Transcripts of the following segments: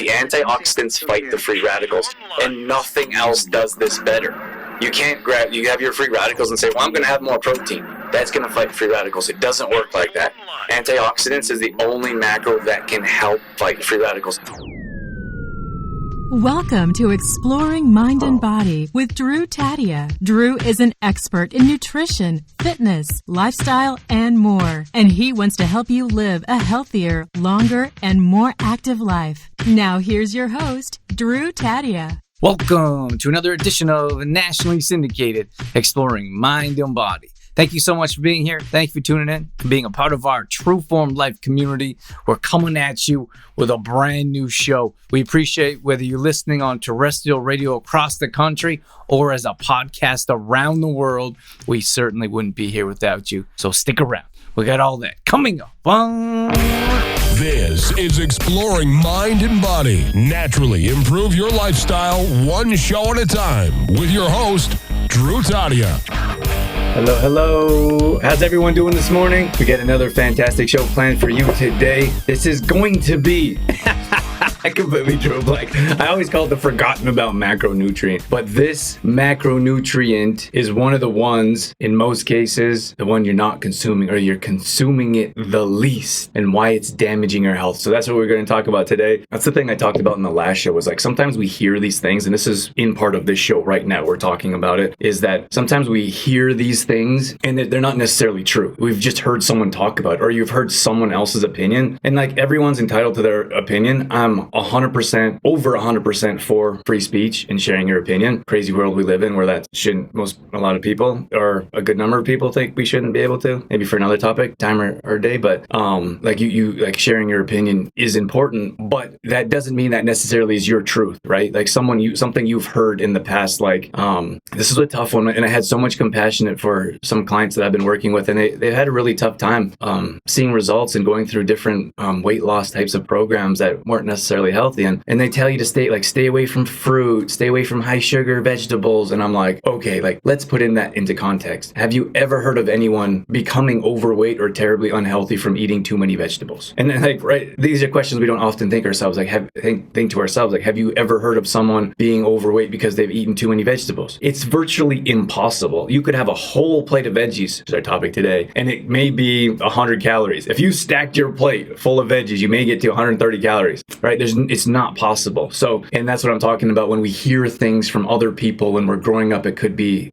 the antioxidants fight the free radicals, and nothing else does this better. You can't you have your free radicals and say, well, I'm going to have more protein. That's going to fight free radicals. It doesn't work like that. Antioxidants is the only macro that can help fight free radicals. Welcome to Exploring Mind and Body with Taddia. Drew is an expert in nutrition, fitness, lifestyle, and more. And he wants to help you live a healthier, longer, and more active life. Now here's your host, Taddia. Welcome to another edition of nationally syndicated Exploring Mind and Body. Thank you so much for being here. Thank you for tuning in, for being a part of our True Form Life community. We're coming at you with a brand new show. We appreciate whether you're listening on terrestrial radio across the country or as a podcast around the world. We certainly wouldn't be here without you. So stick around. We got all that coming up. This is Exploring Mind and Body. Naturally improve your lifestyle one show at a time with your host, Taddia. Hello. How's everyone doing this morning? We got another fantastic show planned for you today. This is going to be... I completely drew a blank. I always call it the forgotten about macronutrient. But this macronutrient is one of the ones, in most cases, the one you're not consuming, or you're consuming it the least, and why it's damaging your health. So that's what we're going to talk about today. That's the thing I talked about in the last show, was like sometimes we hear these things, and this is in part of this show right now, we're talking about it, is that sometimes we hear these things and they're not necessarily true. We've just heard someone talk about it, or you've heard someone else's opinion, and like everyone's entitled to their opinion. I'm 100%, over 100% for free speech and sharing your opinion. Crazy world we live in where that shouldn't, a lot of people, or a good number of people think we shouldn't be able to, maybe for another topic, time or day, but like you like sharing your opinion is important, but that doesn't mean that necessarily is your truth, right? Like something you've heard in the past, like this is a tough one, and I had so much compassion for some clients that I've been working with, and they've had a really tough time seeing results and going through different weight loss types of programs that weren't necessarily healthy, and they tell you to stay away from fruit, stay away from high sugar vegetables, and I'm like, okay, like let's put that into context. Have you ever heard of anyone becoming overweight or terribly unhealthy from eating too many vegetables? And then like, right, these are questions we don't often think to ourselves, like have you ever heard of someone being overweight because they've eaten too many vegetables? It's virtually impossible. You could have a whole plate of veggies, which is our topic today, and it may be 100 calories. If you stacked your plate full of veggies, you may get to 130 calories, right? It's not possible. So, and that's what I'm talking about when we hear things from other people when we're growing up. It could be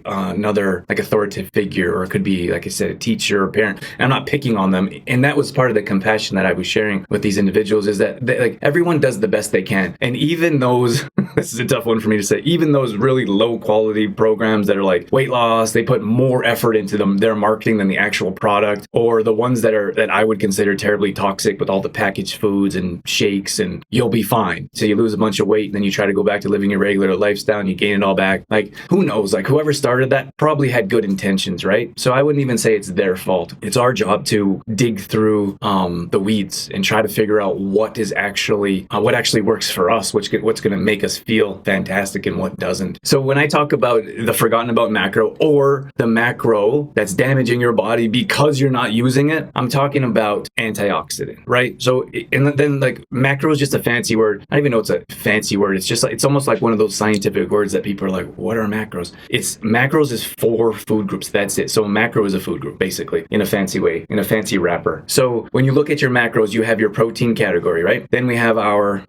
another like authoritative figure, or it could be, like I said, a teacher or parent. And I'm not picking on them. And that was part of the compassion that I was sharing with these individuals, is that like everyone does the best they can. And even those, this is a tough one for me to say, even those really low quality programs that are like weight loss, they put more effort into their marketing than the actual product, or the ones that I would consider terribly toxic with all the packaged foods and shakes, and you'll be fine. So you lose a bunch of weight, and then you try to go back to living your regular lifestyle and you gain it all back. Like, who knows? Like, whoever started that probably had good intentions, right? So I wouldn't even say it's their fault. It's our job to dig through the weeds and try to figure out what actually works for us, what's going to make us feel fantastic and what doesn't. So when I talk about the forgotten about macro, or the macro that's damaging your body because you're not using it, I'm talking about antioxidant, right? So, and then like macro is just a fancy word. I don't even know it's a fancy word. It's just like, it's almost like one of those scientific words that people are like, what are macros? Macros is 4 food groups. That's it. So a macro is a food group, basically, in a fancy way, in a fancy wrapper. So when you look at your macros, you have your protein category, right? Then we have our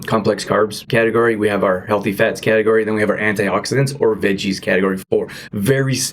complex carbs category. We have our healthy fats category. Then we have our antioxidants or veggies category 4.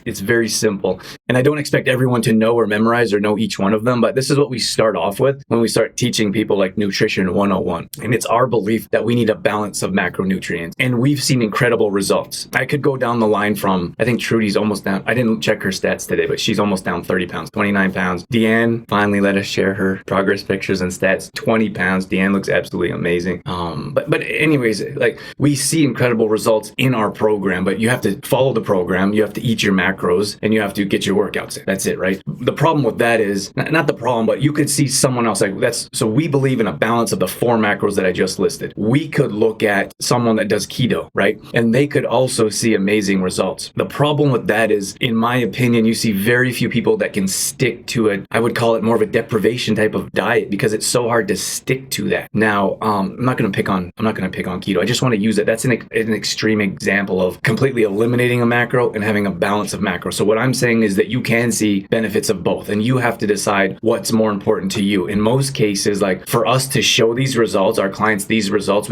It's very simple. And I don't expect everyone to know or memorize or know each one of them, but this is what we start off with when we start teaching people like Nutrition 101. And it's our belief that we need a balance of macronutrients. And we've seen incredible results. I could go down the line from, I think Trudy's almost down. I didn't check her stats today, but she's almost down 30 pounds, 29 pounds. Deanne finally let us share her progress pictures and stats, 20 pounds. Deanne looks absolutely amazing. But anyways, like we see incredible results in our program, but you have to follow the program. You have to eat your macros and you have to get your workouts in. That's it, right? The problem with that is, not the problem, but you could see someone else like so we believe in a balance of the 4 macros that I just listed. We could look at someone that does keto, right? And they could also see amazing results. The problem with that is, in my opinion, you see very few people that can stick to it. I would call it more of a deprivation type of diet because it's so hard to stick to that. Now, I'm not going to pick on keto. I just want to use it. That's an extreme example of completely eliminating a macro and having a balance of macro. So what I'm saying is that you can see benefits of both, and you have to decide what's more important to you. In most cases, like for us to show these results, our clients these results,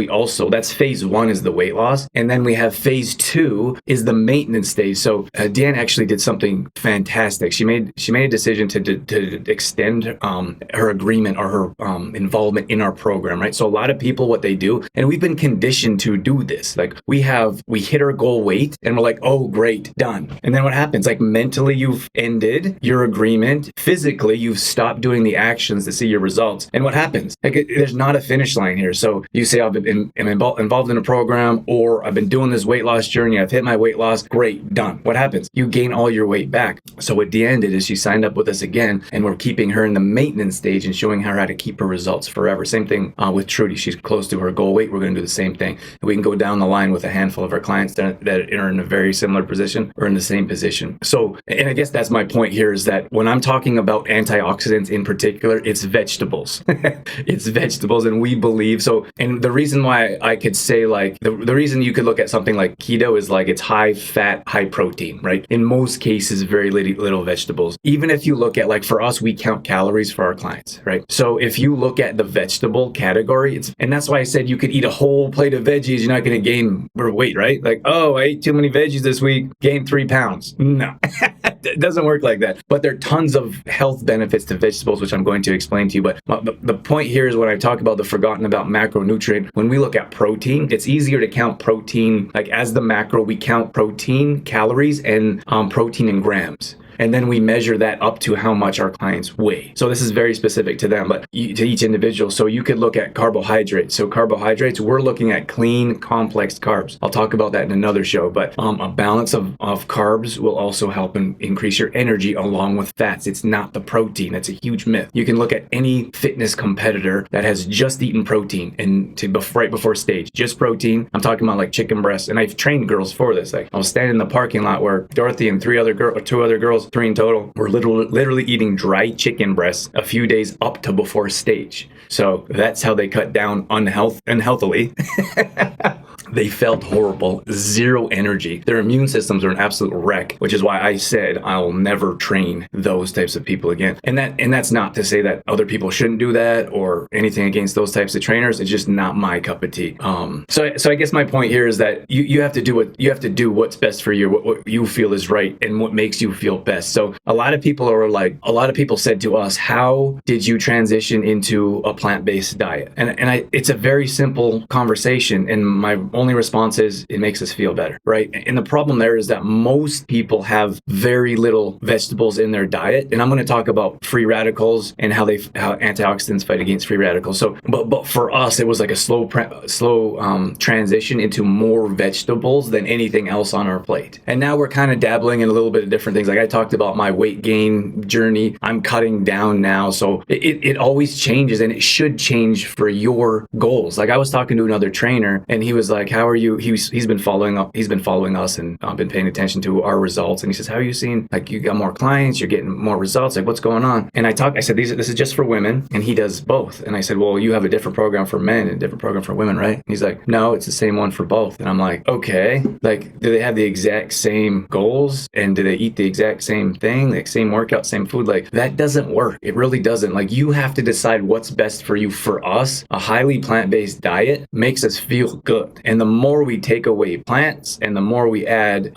that's phase 1 is the weight loss, and then we have phase 2 is the maintenance stage. So Dan actually did something fantastic. She made a decision to extend her agreement or her involvement in our program, right? So a lot of people, what they do, and we've been conditioned to do this. Like we hit our goal weight and we're like, oh great, done. And then what happens? Like mentally you've ended your agreement. Physically you've stopped doing the actions to see your results. And what happens? Like there's not a finish line here. So you say I'm involved in a program, or I've been doing this weight loss journey. I've hit my weight loss. Great, done. What happens? You gain all your weight back. So what Deanne did is she signed up with us again, and we're keeping her in the maintenance stage and showing her how to keep her results forever. Same thing with Trudy. She's close to her goal weight. We're going to do the same thing. And we can go down the line with a handful of our clients that are in a very similar position or in the same position. So, and I guess that's my point here, is that when I'm talking about antioxidants in particular, it's vegetables. It's vegetables, and we believe so. And the reason why I could say, like, the reason you could look at something like keto is like it's high fat, high protein, right? In most cases, very little vegetables. Even if you look at, like, for us, we count calories for our clients, right? So if you look at the vegetable category, and that's why I said you could eat a whole plate of veggies, you're not going to gain weight, right? Like, oh, I ate too many veggies this week, gained 3 pounds. No. It doesn't work like that. But there are tons of health benefits to vegetables, which I'm going to explain to you. But the point here is, when I talk about the forgotten about macronutrient, when we look at protein, it's easier to count protein. Like as the macro, we count protein, calories, and protein in grams. And then we measure that up to how much our clients weigh. So this is very specific to them, but to each individual. So you could look at carbohydrates. So carbohydrates, we're looking at clean, complex carbs. I'll talk about that in another show, but a balance of carbs will also help increase your energy along with fats. It's not the protein. That's a huge myth. You can look at any fitness competitor that has just eaten protein right before stage, just protein. I'm talking about like chicken breasts, and I've trained girls for this. Like I was standing in the parking lot where Dorothy and 2 other girls, 3 in total, were literally eating dry chicken breasts a few days up to before stage. So that's how they cut down unhealthily. They felt horrible, zero energy. Their immune systems are an absolute wreck, which is why I said I'll never train those types of people again. And that's not to say that other people shouldn't do that or anything against those types of trainers. It's just not my cup of tea. So I guess my point here is that you have to do what's best for you, what you feel is right, and what makes you feel best. So a lot of people said to us, how did you transition into a plant-based diet? And it's a very simple conversation, and my only response is it makes us feel better, right? And the problem there is that most people have very little vegetables in their diet. And I'm going to talk about free radicals and how antioxidants fight against free radicals. So, but for us, it was like a slow transition into more vegetables than anything else on our plate. And now we're kind of dabbling in a little bit of different things. Like I talked about my weight gain journey. I'm cutting down now. So it always changes, and it should change for your goals. Like I was talking to another trainer, and he was like, how are you? He's been following us and been paying attention to our results. And he says, how are you seeing, like, you got more clients, you're getting more results, like what's going on? And I said, this is just for women, and he does both. And I said, well, you have a different program for men and a different program for women, right? And he's like, no, it's the same one for both. And I'm like, okay, like, do they have the exact same goals? And do they eat the exact same thing, like same workout, same food? Like that doesn't work. It really doesn't. Like you have to decide what's best for you. For us, a highly plant-based diet makes us feel good. And the more we take away plants and the more we add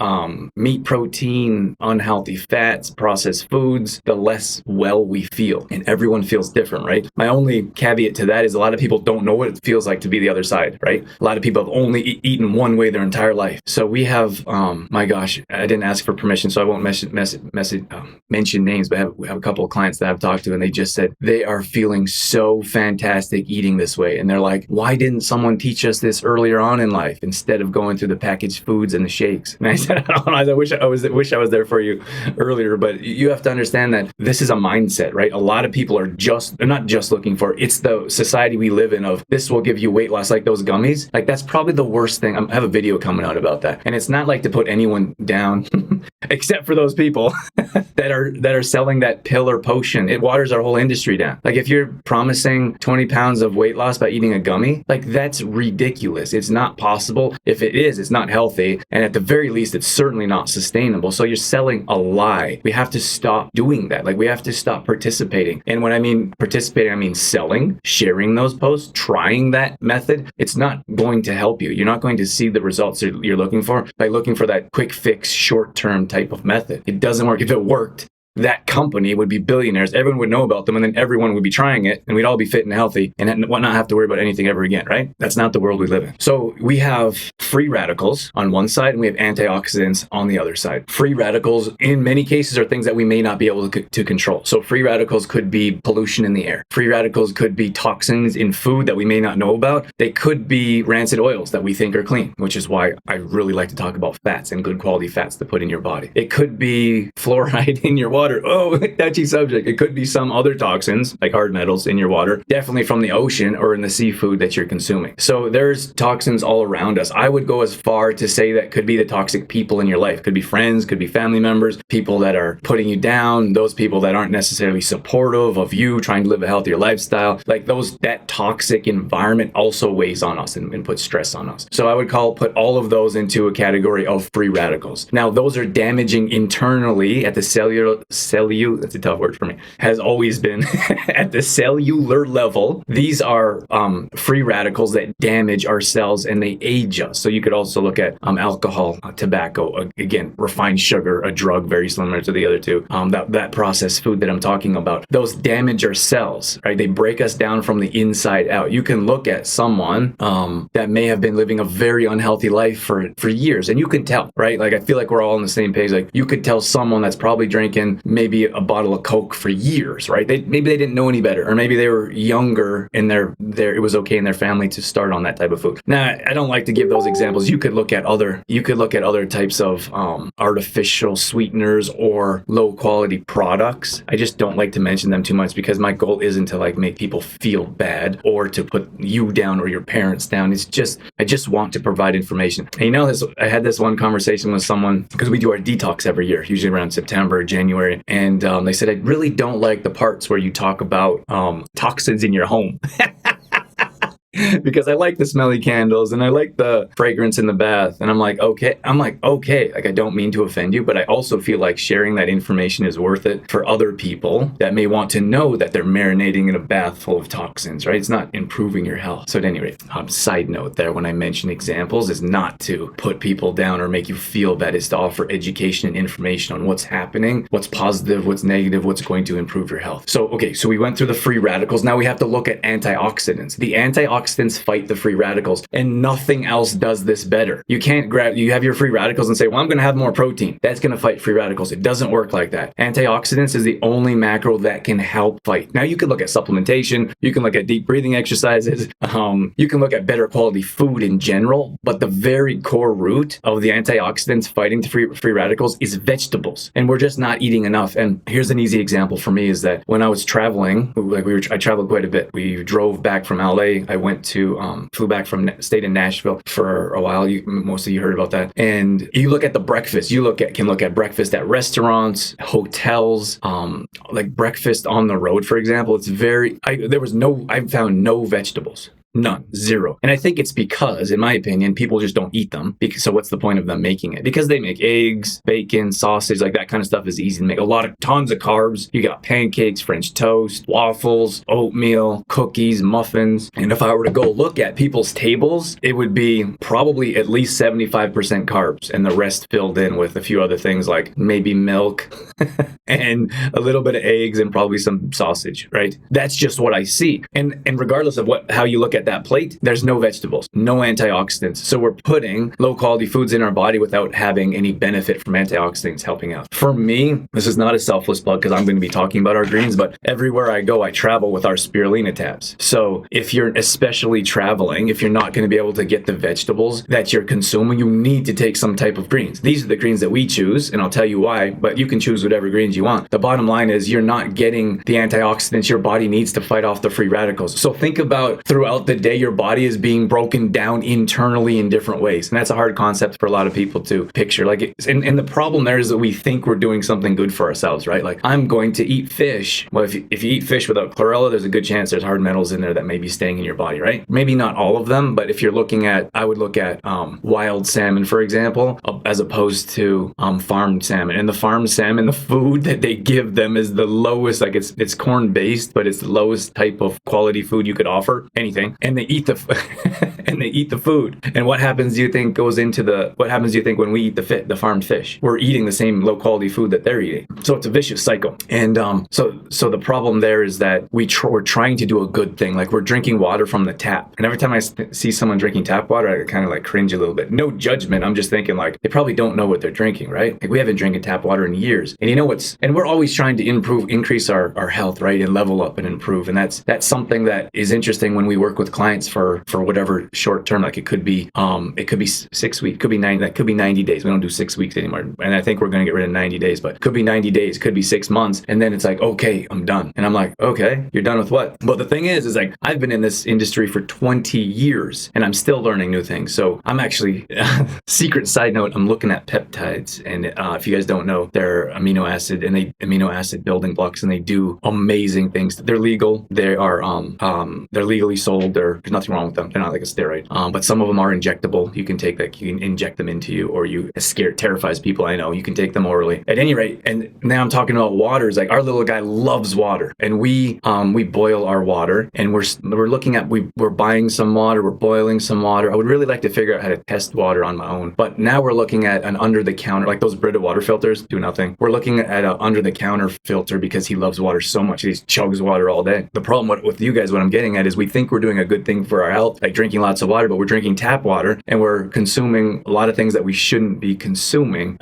meat, protein, unhealthy fats, processed foods, the less well we feel. And everyone feels different, right? My only caveat to that is a lot of people don't know what it feels like to be the other side, right? A lot of people have only eaten one way their entire life. So we have, my gosh, I didn't ask for permission, so I won't mention names, but we have a couple of clients that I've talked to, and they just said they are feeling so fantastic eating this way. And they're like, why didn't someone teach us this earlier on in life instead of going through the packaged foods and the shakes. And I said, I don't know, I wish I was there for you earlier, but you have to understand that this is a mindset, right? A lot of people they're not just looking for, it's the society we live in of this will give you weight loss, like those gummies. Like that's probably the worst thing. I have a video coming out about that. And it's not like to put anyone down, except for those people that are selling that pill or potion. It waters our whole industry down. Like if you're promising 20 pounds of weight loss by eating a gummy, like that's ridiculous. It's not possible. If it is, it's not healthy. And at the very least, it's certainly not sustainable. So you're selling a lie. We have to stop doing that. Like we have to stop participating. And when I mean participating, I mean selling, sharing those posts, trying that method. It's not going to help you. You're not going to see the results you're looking for by looking for that quick fix, short-term type of method. It doesn't work. If it worked, that company would be billionaires. Everyone would know about them, and then everyone would be trying it, and we'd all be fit and healthy and not have to worry about anything ever again, right? That's not the world we live in. So we have free radicals on one side, and we have antioxidants on the other side. Free radicals, in many cases, are things that we may not be able to control. So free radicals could be pollution in the air. Free radicals could be toxins in food that we may not know about. They could be rancid oils that we think are clean, which is why I really like to talk about fats and good quality fats to put in your body. It could be fluoride in your water. Oh, touchy subject. It could be some other toxins, like hard metals in your water, definitely from the ocean or in the seafood that you're consuming. So there's toxins all around us. I would go as far to say that could be the toxic people in your life. Could be friends, could be family members, people that are putting you down, those people that aren't necessarily supportive of you trying to live a healthier lifestyle. Like that toxic environment also weighs on us and puts stress on us. So I would put all of those into a category of free radicals. Now, those are damaging internally at the that's a tough word for me, has always been at the cellular level. These are free radicals that damage our cells and they age us. So you could also look at alcohol, tobacco, again, refined sugar, a drug very similar to the other two. That processed food that I'm talking about, those damage our cells, right? They break us down from the inside out. You can look at someone that may have been living a very unhealthy life for years, and you can tell, right? Like I feel like we're all on the same page. Like you could tell someone that's probably drinking maybe a bottle of Coke for years, right? Maybe they didn't know any better, or maybe they were younger and it was okay in their family to start on that type of food. Now, I don't like to give those examples. You could look at other types of artificial sweeteners or low quality products. I just don't like to mention them too much because my goal isn't to like make people feel bad or to put you down or your parents down. It's just, I just want to provide information. And I had this one conversation with someone because we do our detox every year, usually around September, January. And they said, I really don't like the parts where you talk about toxins in your home. Because I like the smelly candles and I like the fragrance in the bath. And I'm like, okay. Like, I don't mean to offend you, but I also feel like sharing that information is worth it for other people that may want to know that they're marinating in a bath full of toxins, right? It's not improving your health. So at any rate, side note there, when I mention examples, is not to put people down or make you feel bad. It's to offer education and information on what's happening, what's positive, what's negative, what's going to improve your health. So we went through the free radicals. Now we have to look at antioxidants. The antioxidants fight the free radicals, and nothing else does this better. You have your free radicals and say, well, I'm going to have more protein. That's going to fight free radicals. It doesn't work like that. Antioxidants is the only macro that can help fight. Now you can look at supplementation. You can look at deep breathing exercises. You can look at better quality food in general, but the very core root of the antioxidants fighting the free radicals is vegetables, and we're just not eating enough. And here's an easy example for me is that when I was traveling, I traveled quite a bit. We drove back from LA. I flew back stayed in Nashville for a while. Most of you heard about that. And you look at the breakfast. Can look at breakfast at restaurants, hotels, like breakfast on the road, for example. I found no vegetables. None. Zero. And I think it's because, in my opinion, people just don't eat them. So what's the point of them making it? Because they make eggs, bacon, sausage, like that kind of stuff is easy to make. Tons of carbs. You got pancakes, French toast, waffles, oatmeal, cookies, muffins. And if I were to go look at people's tables, it would be probably at least 75% carbs and the rest filled in with a few other things like maybe milk and a little bit of eggs and probably some sausage, right? That's just what I see. And regardless of how you look at at that plate, there's no vegetables, no antioxidants. So we're putting low quality foods in our body without having any benefit from antioxidants helping out. For me, this is not a selfless plug because I'm going to be talking about our greens, but everywhere I go, I travel with our spirulina tabs. So if you're especially traveling, if you're not going to be able to get the vegetables that you're consuming, you need to take some type of greens. These are the greens that we choose, and I'll tell you why, but you can choose whatever greens you want. The bottom line is you're not getting the antioxidants your body needs to fight off the free radicals. So think about throughout the day, your body is being broken down internally in different ways. And that's a hard concept for a lot of people to picture. And the problem there is that we think we're doing something good for ourselves, right? Like, I'm going to eat fish. Well, if you eat fish without chlorella, there's a good chance there's hard metals in there that may be staying in your body, right? Maybe not all of them, but if you're looking at, I would look at wild salmon, for example, as opposed to farmed salmon. And the farmed salmon, the food that they give them is the lowest, like it's corn based, but it's the lowest type of quality food you could offer anything. And they eat the food. And what happens do you think when we eat the farmed fish? We're eating the same low quality food that they're eating. So it's a vicious cycle. And so the problem there is that we're trying to do a good thing. Like, we're drinking water from the tap. And every time I see someone drinking tap water, I kind of like cringe a little bit. No judgment. I'm just thinking, like, they probably don't know what they're drinking, right? Like, we haven't drinking tap water in years. And and we're always trying to increase our health, right? And level up and improve. And that's something that is interesting when we work with clients for whatever short term. Like, it could be 6 weeks, could be 90 days. We don't do 6 weeks anymore. And I think we're going to get rid of 90 days, but could be 90 days, could be 6 months. And then it's like, okay, I'm done. And I'm like, okay, you're done with what? But the thing is like, I've been in this industry for 20 years and I'm still learning new things. So I'm actually, secret side note, I'm looking at peptides. And if you guys don't know, they're amino acid building blocks, and they do amazing things. They're legal. They're legally sold. There's nothing wrong with them. They're not like a steroid. But some of them are injectable. You can take that, you can inject them into you, or terrifies people. I know, you can take them orally. At any rate, and now I'm talking about water. Is like, our little guy loves water, and we boil our water, and we're looking at, we're buying some water, we're boiling some water. I would really like to figure out how to test water on my own. But now we're looking at an under the counter, like those Brita water filters do nothing. We're looking at an under the counter filter because he loves water so much. He just chugs water all day. The problem with you guys, what I'm getting at is, we think we're doing a good thing for our health, like drinking lots of water, but we're drinking tap water and we're consuming a lot of things that we shouldn't be consuming,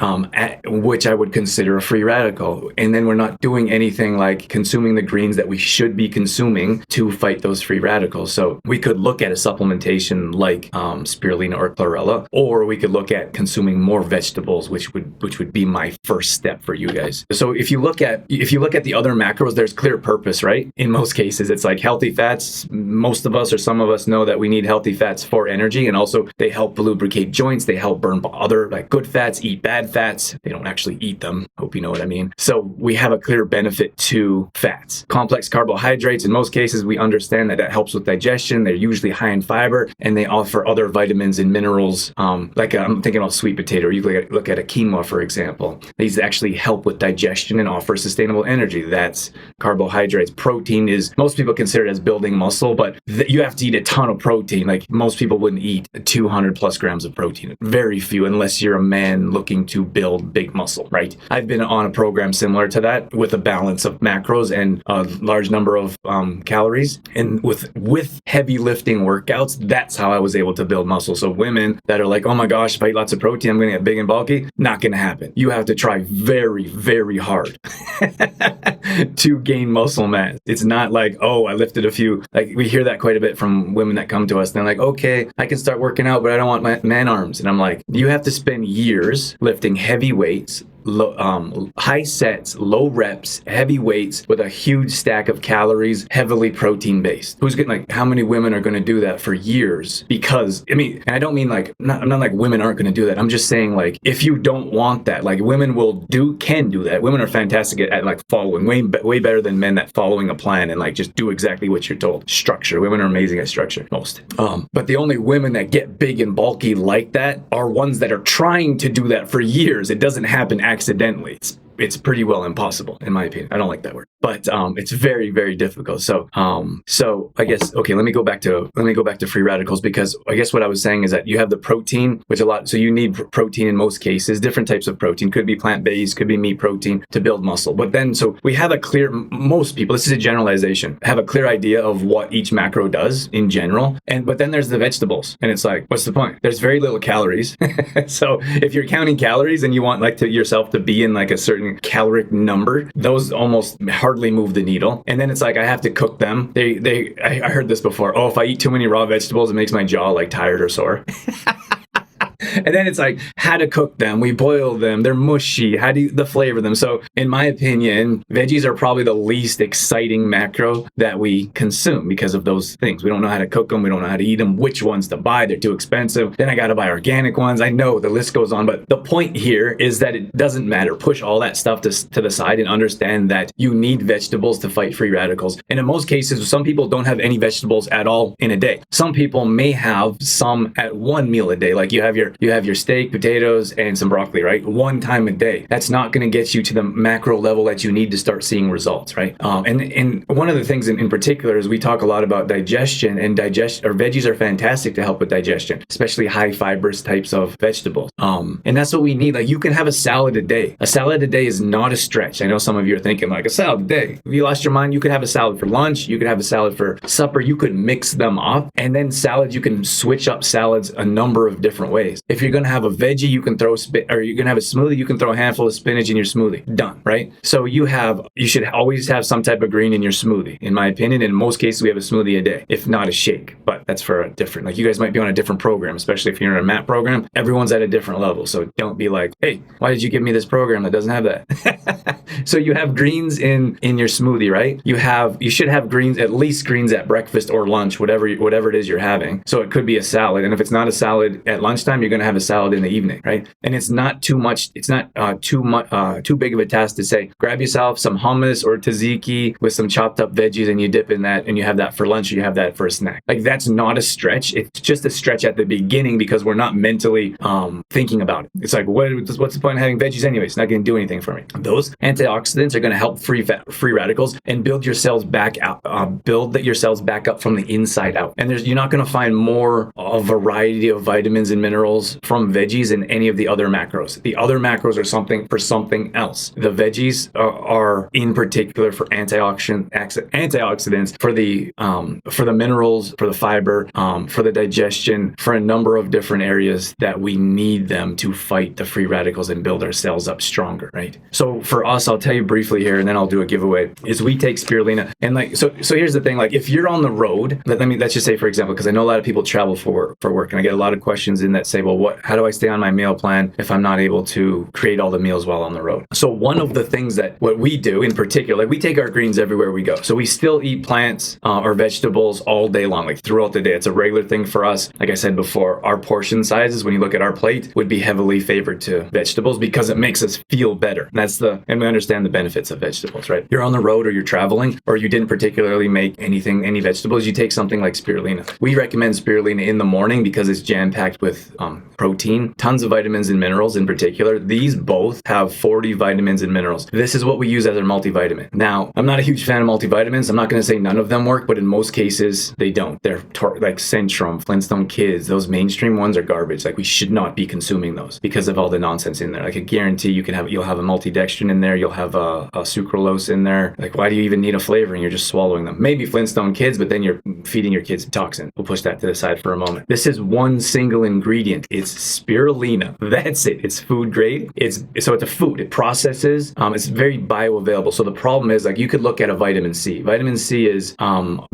which I would consider a free radical. And then we're not doing anything like consuming the greens that we should be consuming to fight those free radicals. So we could look at a supplementation like spirulina or chlorella, or we could look at consuming more vegetables, which would be my first step for you guys. So if you look at the other macros, there's clear purpose, right? In most cases, it's like healthy fats. Most of us, or some of us, know that we need healthy fats for energy, and also they help lubricate joints. They help burn other like good fats, eat bad fats. They don't actually eat them. Hope you know what I mean. So we have a clear benefit to fats. Complex carbohydrates, in most cases, we understand that helps with digestion. They're usually high in fiber, and they offer other vitamins and minerals. I'm thinking about sweet potato. You look at a quinoa, for example. These actually help with digestion and offer sustainable energy. That's carbohydrates. Protein is, most people consider it as building muscle, but you have to eat a ton of protein. Like, most people wouldn't eat 200 plus grams of protein. Very few, unless you're a man looking to build big muscle, right? I've been on a program similar to that with a balance of macros and a large number of calories. And with heavy lifting workouts, that's how I was able to build muscle. So women that are like, oh my gosh, if I eat lots of protein, I'm going to get big and bulky. Not going to happen. You have to try very, very hard to gain muscle mass. It's not like, oh, I lifted a few. Like, we hear that quite a bit from women that come to us. They're like, okay, I can start working out, but I don't want my man arms. And I'm like, you have to spend years lifting heavy weights, high sets, low reps, heavy weights with a huge stack of calories, heavily protein based. How many women are going to do that for years? Because, and I don't mean like, I'm not like women aren't going to do that. I'm just saying, like, if you don't want that, like, women can do that. Women are fantastic at like following, way better than men at following a plan and like just do exactly what you're told. Structure. Women are amazing at structure, most. But the only women that get big and bulky like that are ones that are trying to do that for years. It doesn't happen accidentally. it's pretty well impossible, in my opinion. I don't like that word, but it's very, very difficult. So I guess, okay, let me go back to free radicals, because I guess what I was saying is that you have the protein, so you need protein in most cases, different types of protein, could be plant-based, could be meat protein to build muscle. But then, so we have most people, this is a generalization, have a clear idea of what each macro does in general. But then there's the vegetables, and it's like, what's the point? There's very little calories. So if you're counting calories and you want yourself to be in like a certain caloric number, those almost hardly move the needle. And then it's like, I have to cook them. I heard this before. Oh, if I eat too many raw vegetables, it makes my jaw like tired or sore. And then it's like, how to cook them. We boil them. They're mushy. How do you flavor them? So in my opinion, veggies are probably the least exciting macro that we consume because of those things. We don't know how to cook them. We don't know how to eat them, which ones to buy. They're too expensive. Then I got to buy organic ones. I know the list goes on, but the point here is that it doesn't matter. Push all that stuff to the side and understand that you need vegetables to fight free radicals. And in most cases, some people don't have any vegetables at all in a day. Some people may have some at one meal a day. Like you have your steak, potatoes, and some broccoli, right? One time a day. That's not going to get you to the macro level that you need to start seeing results, right? And one of the things in particular is we talk a lot about digestion, and veggies are fantastic to help with digestion, especially high fibrous types of vegetables. And that's what we need. Like you can have a salad a day. A salad a day is not a stretch. I know some of you are thinking like a salad a day. If you lost your mind, you could have a salad for lunch. You could have a salad for supper. You could mix them up. And then salads, you can switch up salads a number of different ways. If you're going to have a veggie, you can throw or you're going to have a smoothie, you can throw a handful of spinach in your smoothie. Done, right? So you should always have some type of green in your smoothie. In my opinion, in most cases, we have a smoothie a day, if not a shake. But that's for a different, like you guys might be on a different program, especially if you're in a MAP program. Everyone's at a different level. So don't be like, hey, why did you give me this program that doesn't have that? So you have greens in your smoothie, right? You should have greens, at least greens at breakfast or lunch, whatever it is you're having. So it could be a salad. And if it's not a salad at lunchtime, you're going to have a salad in the evening, right? And it's not too much. It's not too big of a task to say, grab yourself some hummus or tzatziki with some chopped up veggies, and you dip in that, and you have that for lunch, or you have that for a snack. Like that's not a stretch. It's just a stretch at the beginning because we're not mentally thinking about it. It's like, what's the point of having veggies anyway? It's not going to do anything for me. Those antioxidants are going to help free radicals and build your cells back out, back up from the inside out. And you're not going to find more a variety of vitamins and minerals from veggies than any of the other macros. The other macros are something else. The veggies are in particular for antioxidants, for the minerals, for the fiber, for the digestion, for a number of different areas that we need them to fight the free radicals and build our cells up stronger, right? So for us, I'll tell you briefly here, and then I'll do a giveaway, is we take spirulina. And like, so here's the thing, like if you're on the road, let's just say, for example, because I know a lot of people travel for work, and I get a lot of questions in that say, well, how do I stay on my meal plan if I'm not able to create all the meals while on the road? So one of the things that what we do in particular, like we take our greens everywhere we go. So we still eat plants or vegetables all day long, like throughout the day. It's a regular thing for us. Like I said before, our portion sizes, when you look at our plate, would be heavily favored to vegetables because it makes us feel better. And we understand the benefits of vegetables, right? You're on the road or you're traveling, or you didn't particularly make any vegetables, you take something like spirulina. We recommend spirulina in the morning because it's jam-packed with protein, tons of vitamins and minerals in particular. These both have 40 vitamins and minerals. This is what we use as our multivitamin. Now, I'm not a huge fan of multivitamins. I'm not going to say none of them work, but in most cases, they don't. They're like Centrum, Flintstone Kids, those mainstream ones are garbage. Like we should not be consuming those because of all the nonsense in there. Like I guarantee you'll have a multidextrin in there, you'll have a sucralose in there. Like why do you even need a flavoring? You're just swallowing them. Maybe Flintstone Kids, but then you're feeding your kids toxin. We'll push that to the side for a moment. This is one single ingredient. It's spirulina. That's it. It's food grade. It's a food. It processes. It's very bioavailable. So the problem is, like, you could look at a vitamin C. Vitamin C is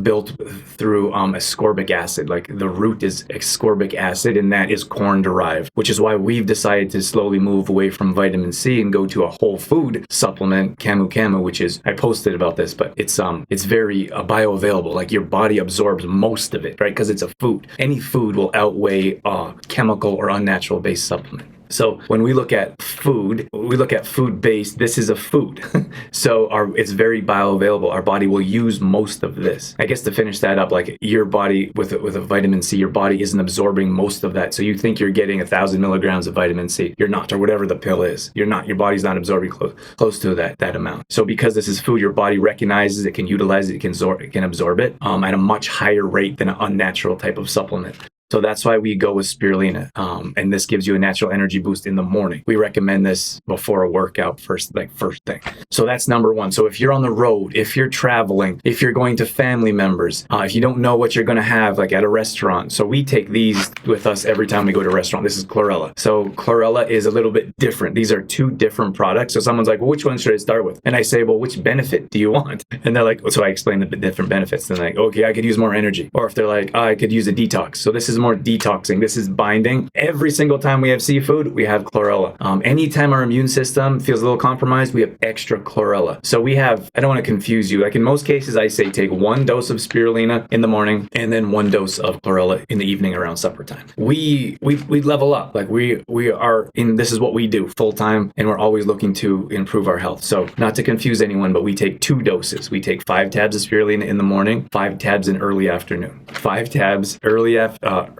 built through ascorbic acid. Like the root is ascorbic acid, and that is corn derived, which is why we've decided to slowly move away from vitamin C and go to a whole food supplement, Camu Camu, which is, I posted about this, but it's very bioavailable. Like your body absorbs most of it, right? Because it's a food. Any food will outweigh a chemical or unnatural based supplement. So when we look at food, food-based, this is a food. So it's very bioavailable. Our body will use most of this. I guess to finish that up, like your body with a vitamin C, your body isn't absorbing most of that. So you think you're getting 1,000 milligrams of vitamin C. You're not, or whatever the pill is. You're not. Your body's not absorbing close to that amount. So because this is food, your body recognizes it, can utilize it, it can absorb it at a much higher rate than an unnatural type of supplement. So that's why we go with spirulina. And this gives you a natural energy boost in the morning. We recommend this before a workout first thing. So that's number one. So if you're on the road, if you're traveling, if you're going to family members, if you don't know what you're going to have, like at a restaurant. So we take these with us every time we go to a restaurant. This is chlorella. So chlorella is a little bit different. These are two different products. So someone's like, well, which one should I start with? And I say, well, which benefit do you want? And they're like, so I explain the different benefits. And they're like, okay, I could use more energy. Or if they're like, oh, I could use a detox. So this is more detoxing. This is binding. Every single time we have seafood, we have chlorella. Anytime our immune system feels a little compromised, we have extra chlorella. So we have, I don't want to confuse you. Like in most cases, I say take 1 dose of spirulina in the morning and then 1 dose of chlorella in the evening around supper time. We level up. Like we are in, this is what we do full time, and we're always looking to improve our health. So not to confuse anyone, but we take 2 doses. We take 5 tabs of spirulina in the morning, 5 tabs in early afternoon, 5 tabs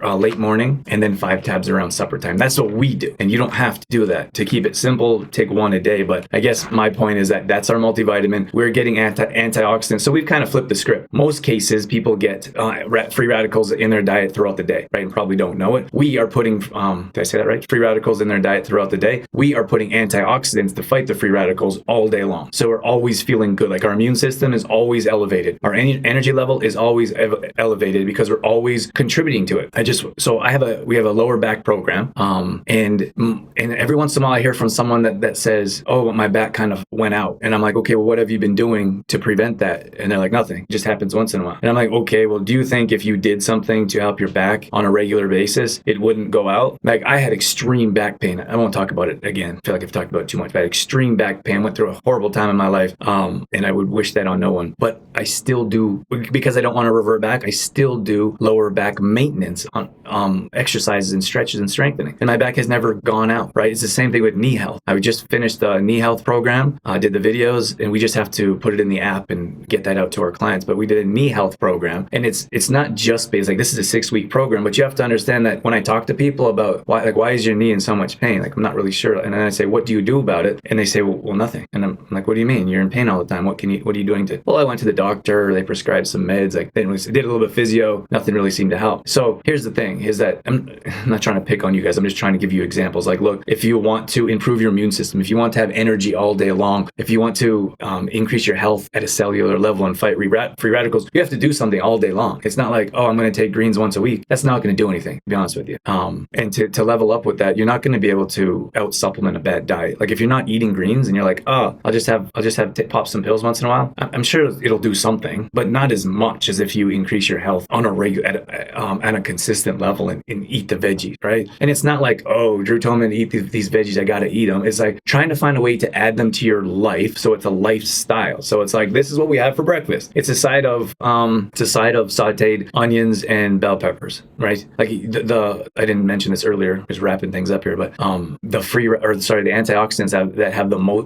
late morning, and then 5 tabs around supper time. That's what we do. And you don't have to do that. To keep it simple, take 1 a day. But I guess my point is that that's our multivitamin. We're getting antioxidants. So we've kind of flipped the script. Most cases, people get free radicals in their diet throughout the day, right? And probably don't know it. We are putting, did I say that right? Free radicals in their diet throughout the day. We are putting antioxidants to fight the free radicals all day long. So we're always feeling good. Like our immune system is always elevated. Our energy level is always elevated because we're always contributing to it. We have a lower back program. And every once in a while I hear from someone that says, oh, my back kind of went out. And I'm like, okay, well, what have you been doing to prevent that? And they're like, nothing. It just happens once in a while. And I'm like, okay, well, do you think if you did something to help your back on a regular basis, it wouldn't go out? Like I had extreme back pain. I won't talk about it again. I feel like I've talked about it too much. But I had extreme back pain, went through a horrible time in my life. And I would wish that on no one. But I still do, because I don't want to revert back, I still do lower back maintenance on exercises and stretches and strengthening. And my back has never gone out, right? It's the same thing with knee health. I just finished the knee health program, did the videos, and we just have to put it in the app and get that out to our clients. But we did a knee health program, and it's not just based, like this is a 6-week program, but you have to understand that when I talk to people about why is your knee in so much pain? Like I'm not really sure. And then I say, what do you do about it? And they say, well, nothing. And I'm like, what do you mean? You're in pain all the time. What are you doing to? Well, I went to the doctor. They prescribed some meds. Like they did a little bit of physio. Nothing really seemed to help. So here's the thing: is that I'm not trying to pick on you guys. I'm just trying to give you examples. Like, look, if you want to improve your immune system, if you want to have energy all day long, if you want to increase your health at a cellular level and fight free radicals, you have to do something all day long. It's not like, oh, I'm going to take greens once a week. That's not going to do anything, to be honest with you. And to level up with that, you're not going to be able to out supplement a bad diet. Like if you're not eating greens and you're like, oh, I'll just pop some pills once in a while. I'm sure it'll do something, but not as much as if you increase your health on a regular, at a consistent level and eat the veggies, right? And it's not like, oh, Drew told me to eat these veggies, I got to eat them. It's like trying to find a way to add them to your life so it's a lifestyle. So it's like, this is what we have for breakfast. It's a side of sauteed onions and bell peppers, right? Like I didn't mention this earlier, just wrapping things up here, but the antioxidants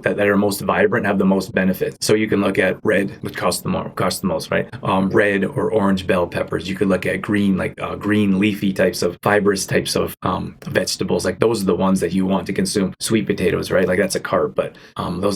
that are most vibrant have the most benefits. So you can look at red, which costs the most, right? Red or orange bell peppers. You could look at green, like green leafy types of fibrous types of vegetables. Like those are the ones that you want to consume. Sweet potatoes, right? Like that's a carb, but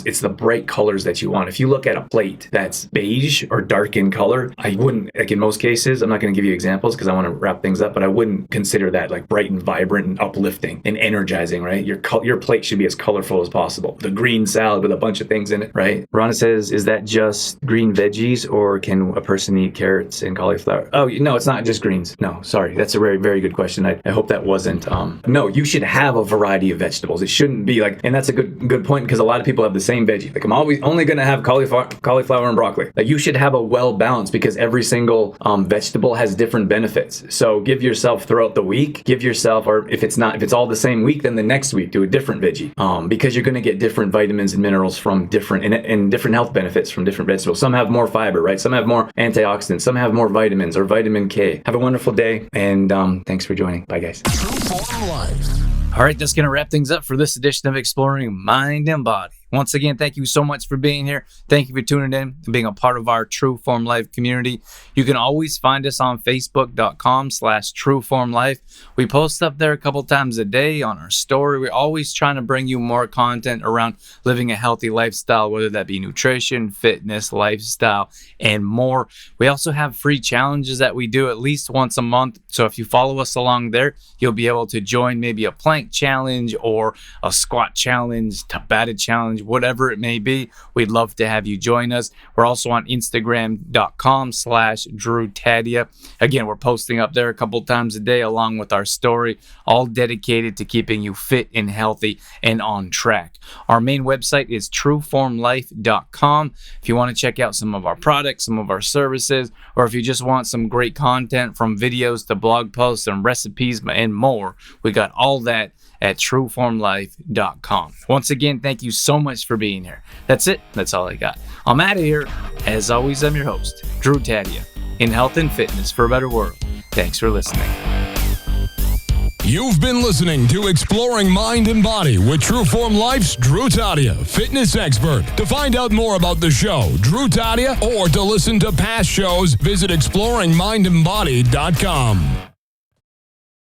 it's the bright colors that you want. If you look at a plate that's beige or dark in color, I wouldn't, like in most cases, I'm not going to give you examples because I want to wrap things up, but I wouldn't consider that like bright and vibrant and uplifting and energizing, right? Your plate should be as colorful as possible. The green salad with a bunch of things in it, right? Rhonda says, is that just green veggies or can a person eat carrots and cauliflower? Oh, no, it's not just greens. No, sorry. That's a very, very good question. I hope that wasn't, no, you should have a variety of vegetables. It shouldn't be like, and that's a good point because a lot of people have the same veggie. Like I'm always only going to have cauliflower and broccoli. Like you should have a well balanced because every single vegetable has different benefits. So give yourself throughout the week, or if it's all the same week, then the next week do a different veggie. Because you're going to get different vitamins and minerals from different health benefits from different vegetables. Some have more fiber, right? Some have more antioxidants. Some have more vitamins or vitamin K. Have a wonderful day, and thanks for joining. Bye, guys. True Form Life. All right, that's going to wrap things up for this edition of Exploring Mind and Body. Once again, thank you so much for being here. Thank you for tuning in and being a part of our True Form Life community. You can always find us on Facebook.com/TrueFormLife. We post up there a couple times a day on our story. We're always trying to bring you more content around living a healthy lifestyle, whether that be nutrition, fitness, lifestyle, and more. We also have free challenges that we do at least once a month. So if you follow us along there, you'll be able to join maybe a plank challenge or a squat challenge, Tabata challenge, whatever it may be. We'd love to have you join us. We're also on Instagram.com/DrewTaddia. Again, we're posting up there a couple times a day along with our story, all dedicated to keeping you fit and healthy and on track. Our main website is trueformlife.com. If you want to check out some of our products, some of our services, or if you just want some great content from videos to blog posts and recipes and more, we got all that at trueformlife.com. Once again, thank you so much for being here. That's it. That's all I got. I'm out of here. As always, I'm your host, Drew Taddia, in health and fitness for a better world. Thanks for listening. You've been listening to Exploring Mind and Body with True Form Life's Drew Taddia, fitness expert. To find out more about the show, Drew Taddia, or to listen to past shows, visit exploringmindandbody.com.